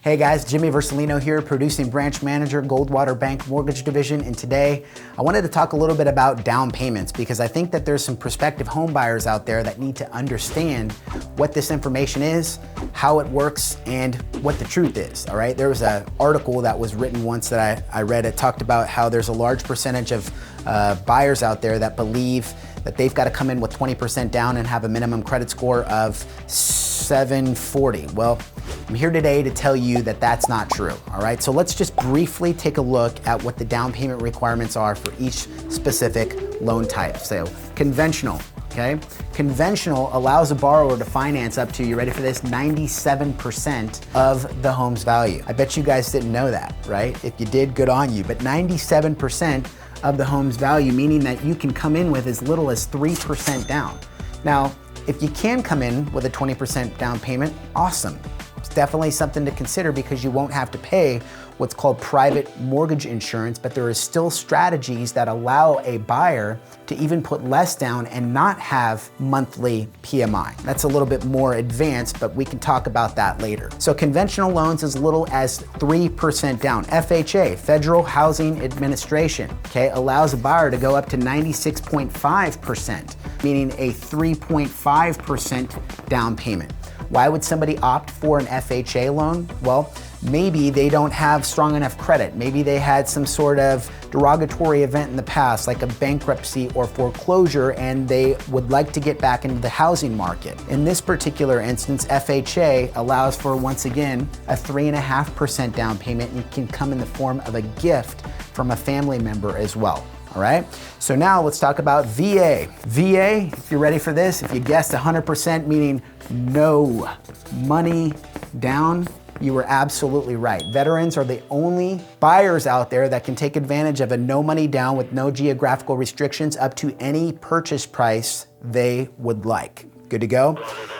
Hey guys, Jimmy Vercellino here, producing branch manager, Goldwater Bank Mortgage Division, and today I wanted to talk a little bit about down payments because I think that there's some prospective home buyers out there that need to understand what this information is, how it works, and what the truth is, all right? There was an article that was written once that I read. It talked about how there's a large percentage of buyers out there that believe that they've got to come in with 20% down and have a minimum credit score of 740. Well, I'm here today to tell you that that's not true, all right? So let's just briefly take a look at what the down payment requirements are for each specific loan type. So conventional, okay? Conventional allows a borrower to finance up to, you ready for this, 97% of the home's value. I bet you guys didn't know that, right? If you did, good on you, but 97% of the home's value, meaning that you can come in with as little as 3% down. Now, if you can come in with a 20% down payment, awesome. It's definitely something to consider because you won't have to pay what's called private mortgage insurance, but there is still strategies that allow a buyer to even put less down and not have monthly PMI. That's a little bit more advanced, but we can talk about that later. So conventional loans as little as 3% down. FHA, Federal Housing Administration, okay, allows a buyer to go up to 96.5%, meaning a 3.5% down payment. Why would somebody opt for an FHA loan? Well, maybe they don't have strong enough credit. Maybe they had some sort of derogatory event in the past, like a bankruptcy or foreclosure, and they would like to get back into the housing market. In this particular instance, FHA allows for, once again, a 3.5% down payment and can come in the form of a gift from a family member as well. All right, so now let's talk about VA. VA, if you're ready for this, if you guessed 100%, meaning no money down, you were absolutely right. Veterans are the only buyers out there that can take advantage of a no money down with no geographical restrictions up to any purchase price they would like. Good to go?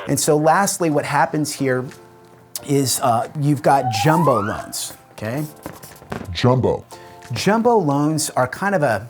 And so lastly, what happens here is you've got jumbo loans, okay? Jumbo loans are kind of a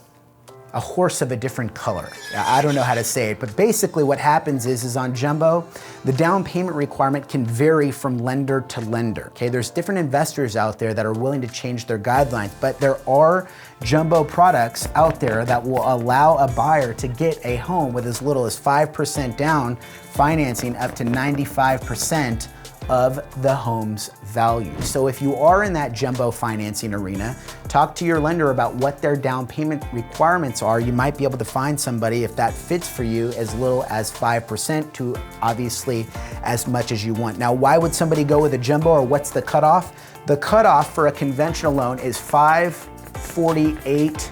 horse of a different color. I don't know how to say it, but basically what happens is on jumbo, the down payment requirement can vary from lender to lender, okay? There's different investors out there that are willing to change their guidelines, but there are jumbo products out there that will allow a buyer to get a home with as little as 5% down, financing up to 95% of the home's value. So if you are in that jumbo financing arena, talk to your lender about what their down payment requirements are. You might be able to find somebody, if that fits for you, as little as 5% to obviously as much as you want. Now, why would somebody go with a jumbo, or what's the cutoff? The cutoff for a conventional loan is 548.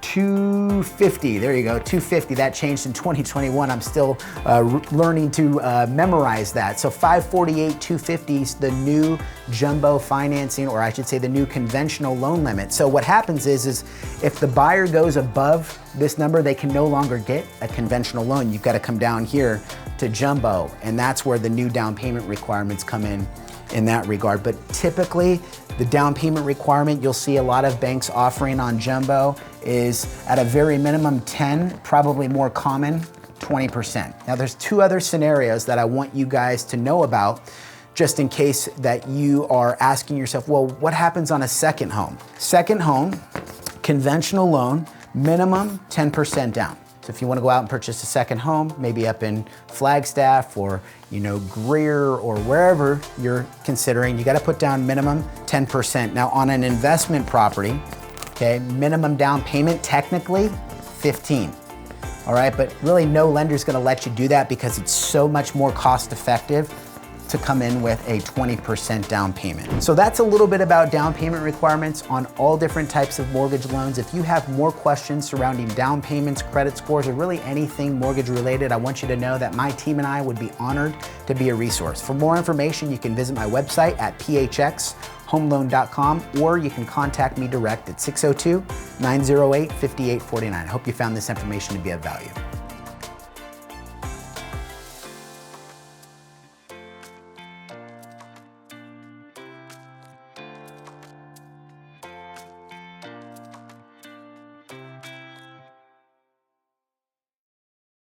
250, there you go, 250. That changed in 2021. I'm still learning to memorize that. So 548, 250 is the new jumbo financing, or I should say the new conventional loan limit. So what happens is if the buyer goes above this number, they can no longer get a conventional loan. You've got to come down here to jumbo, and that's where the new down payment requirements come in that regard. But typically, the down payment requirement you'll see a lot of banks offering on jumbo is at a very minimum 10, probably more common, 20%. Now there's two other scenarios that I want you guys to know about, just in case that you are asking yourself, well, what happens on a second home? Second home, conventional loan, minimum 10% down. So if you want to go out and purchase a second home, maybe up in Flagstaff or Greer or wherever you're considering, you got to put down minimum 10%. Now on an investment property, okay, minimum down payment technically 15. All right, but really no lender's going to let you do that because it's so much more cost effective to come in with a 20% down payment. So that's a little bit about down payment requirements on all different types of mortgage loans. If you have more questions surrounding down payments, credit scores, or really anything mortgage related, I want you to know that my team and I would be honored to be a resource. For more information, you can visit my website at phxhomeloan.com, or you can contact me direct at 602-908-5849. I hope you found this information to be of value.